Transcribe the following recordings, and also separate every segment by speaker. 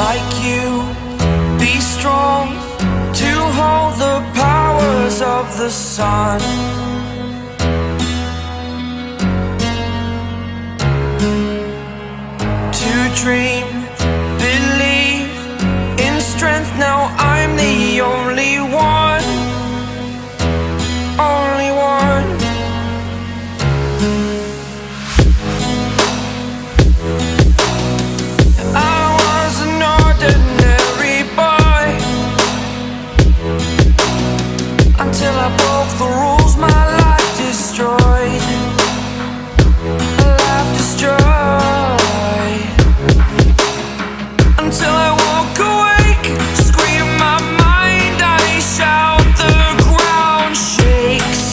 Speaker 1: like you, be strong to hold the powers of the sun. To dream, believe in strength. Now I'm the only one, only one. I was an ordinary boy until I broke the rules. My life destroyed, life destroyed. Until I walk awake, scream my mind, I shout, the ground shakes.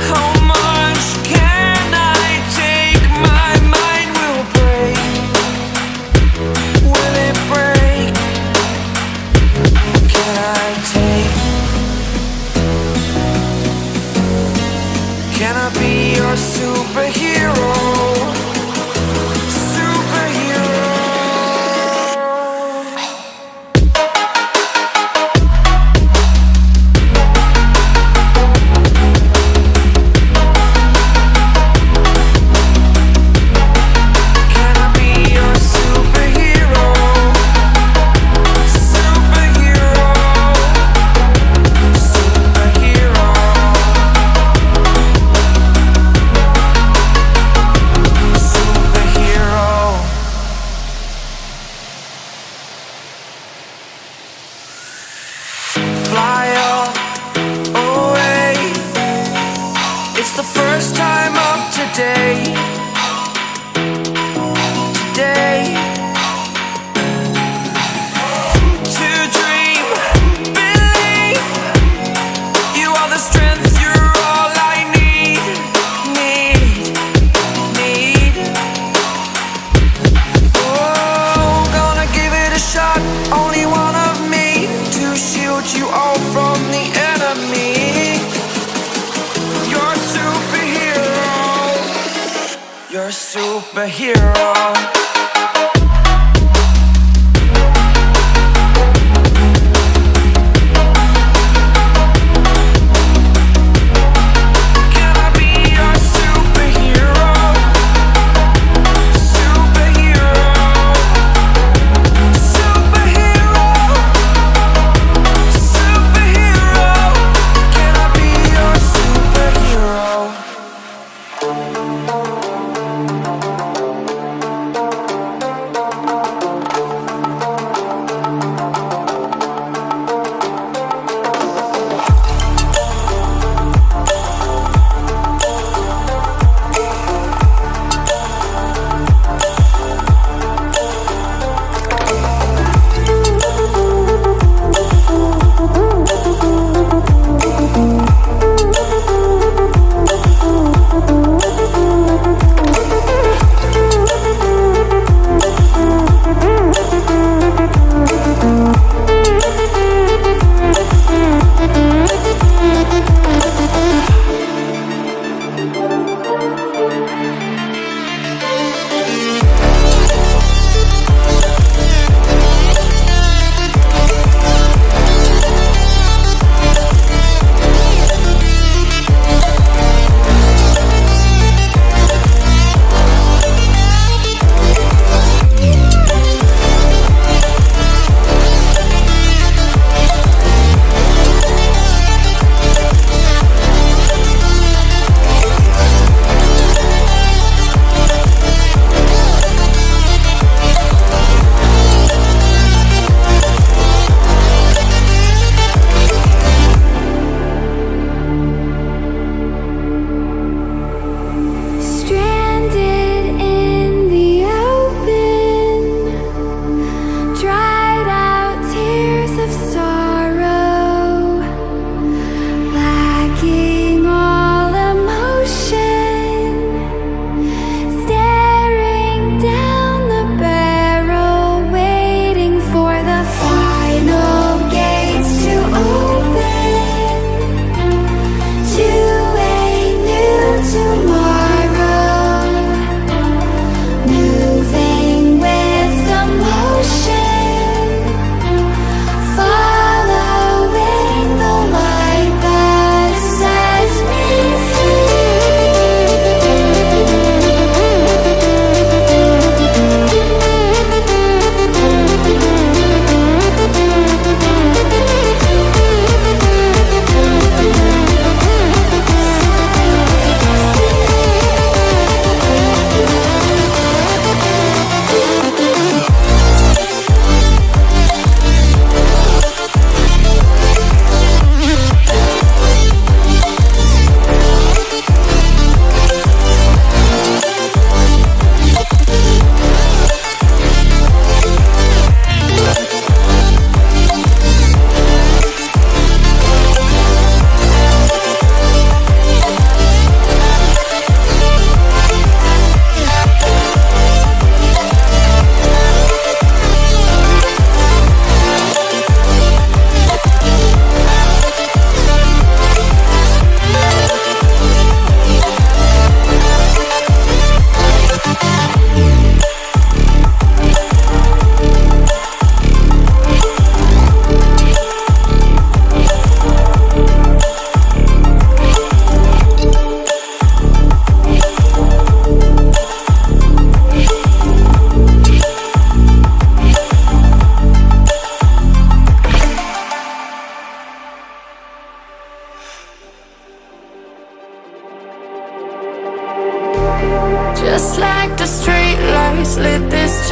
Speaker 1: How much can I take? My mind will break. Will it break? Can I take? Can I be your superhero? Fly away. It's the first time of today. Today. To dream, believe. You are the strength, you're all I need. Need. Oh, gonna give it a shot. Only one of me to shield you all from the enemy. You're a superhero. You're a superhero. Can I be your superhero? Superhero. Superhero. Superhero. Can I be your superhero?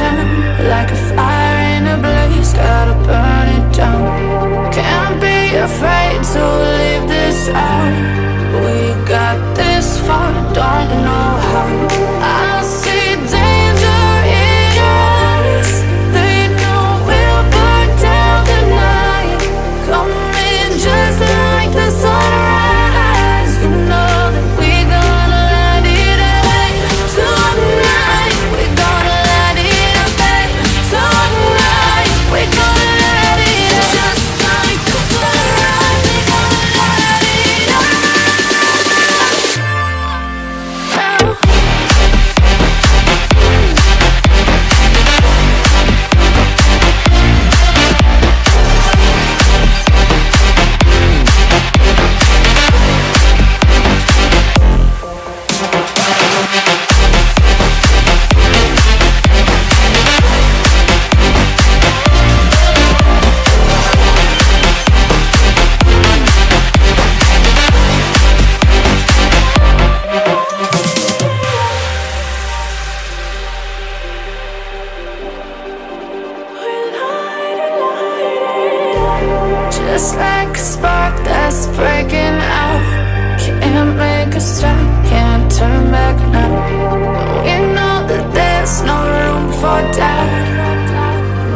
Speaker 1: attention, like a fire in a blaze, gotta burn it down. Can't be afraid to leave this out. We got this far, don't know how. I see danger in your eyes. They know we'll burn down the night. Coming just like the sunrise. You know that we gonna let it rain tonight. We gonna let it rain tonight. We gonna let it just like the sunrise. We gonna let it rain. Just like a spark that's breaking out. Can't make a stop, can't turn back now. We know that there's no room for doubt.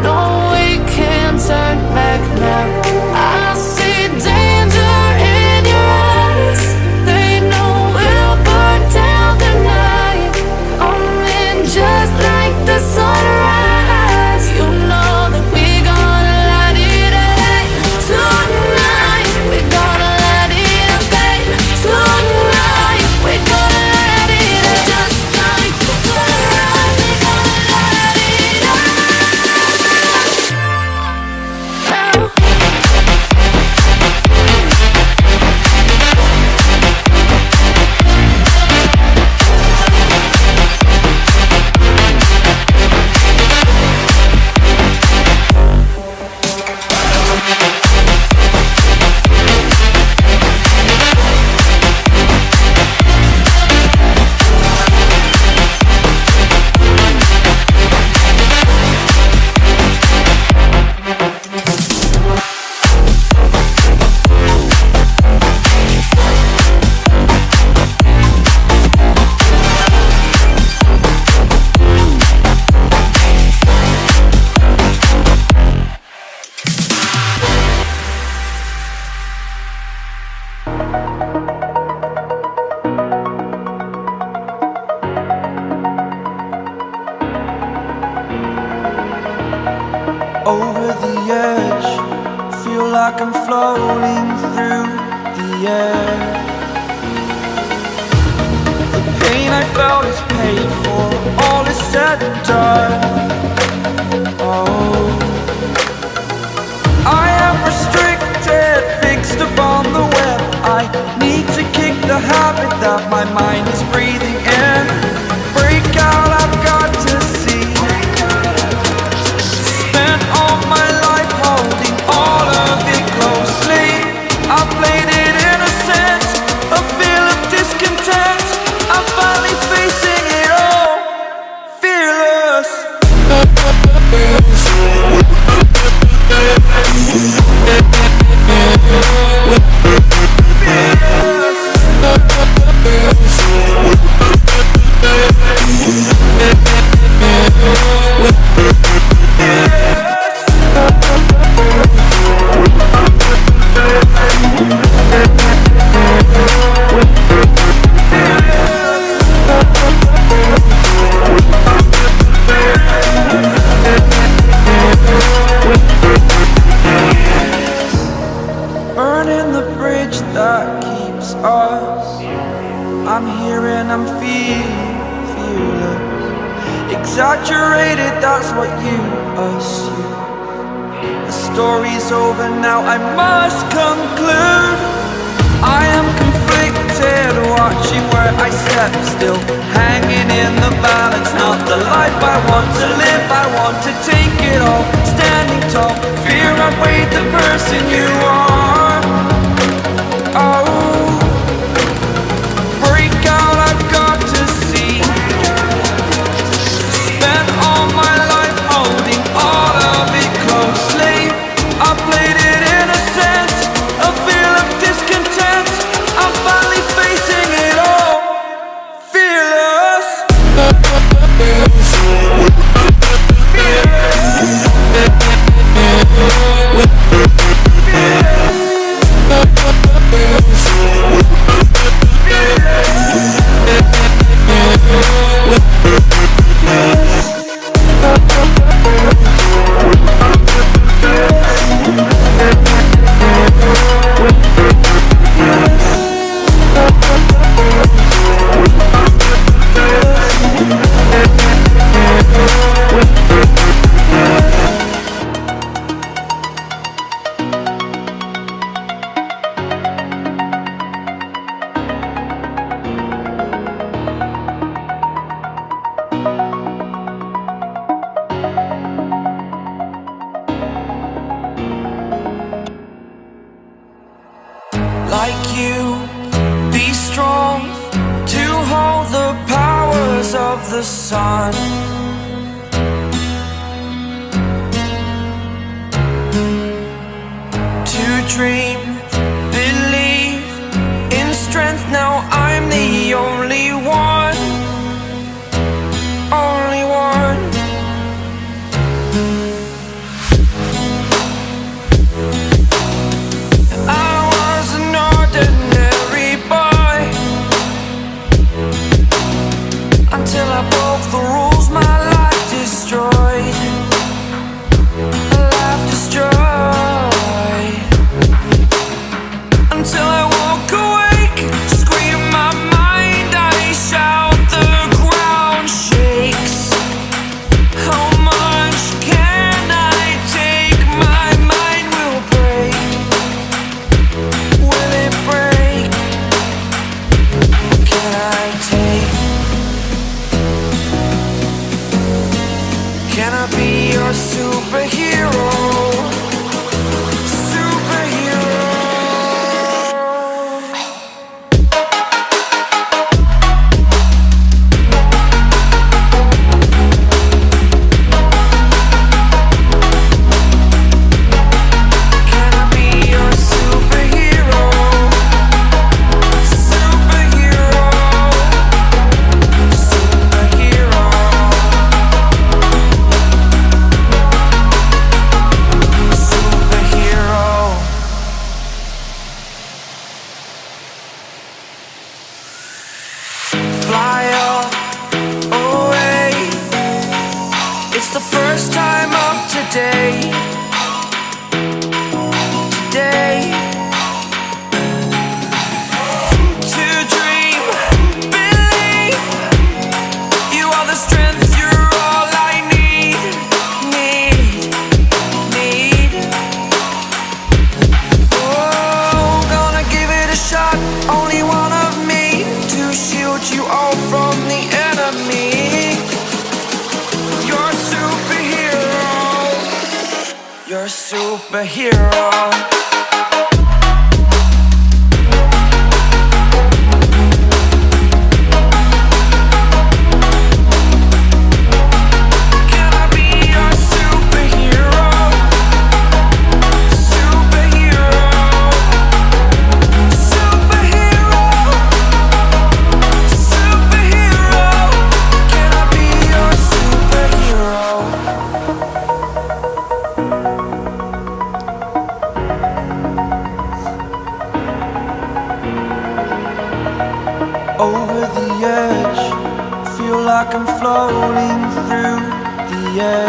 Speaker 1: No, we can't turn back now. I see danger in your eyes. They know we'll burn down the night. Coming just like the sunrise. You know that we gonna let it rain tonight. We gonna let it rain tonight. We gonna let it rain just like the sunrise. We gonna let it rain.
Speaker 2: Over the edge, feel like I'm floating through the air. The pain I felt is paid for, all is said and done. Oh, I am restricted, fixed upon the web. I need to kick the habit that my mind is breathing in. Break out, I've got to see. Spent all my life holding all of it closely. I played it innocent, a feel of discontent. I'm finally facing it all, fearless. Burning the bridge that keeps us. I'm here and I'm feeling fearless. Exaggerated, that's what you assume. The story's over now, I must conclude. I am conflicted, watching where I step still, hanging in the balance. Not the life I want to live, I want to take it all. Standing tall, fear outweighed the person you are. Oh, break out, I've got to see. Spent all my life the sun. To dream, believe in strength. Now I'm the only one, only one. I was an ordinary boy until I broke the rules, my life destroyed. A life destroyed. Until I woke awake, scream my mind, I shout, the ground shakes. How much can I take? My mind will break. Will it break? Can I take? Can I be your superhero? Superhero. Can I be your superhero? Superhero. Superhero. Superhero. Fly up away. It's the first time of today. Today. To dream, believe. You are the strength, you're all I need. Need. Oh, gonna give it a shot. Only one of me to shield you all from the enemy. You're a superhero. You're a superhero. Can I be your superhero? Superhero. Superhero. Superhero. Can I be your superhero? Over the edge, feel like I'm floating through the air.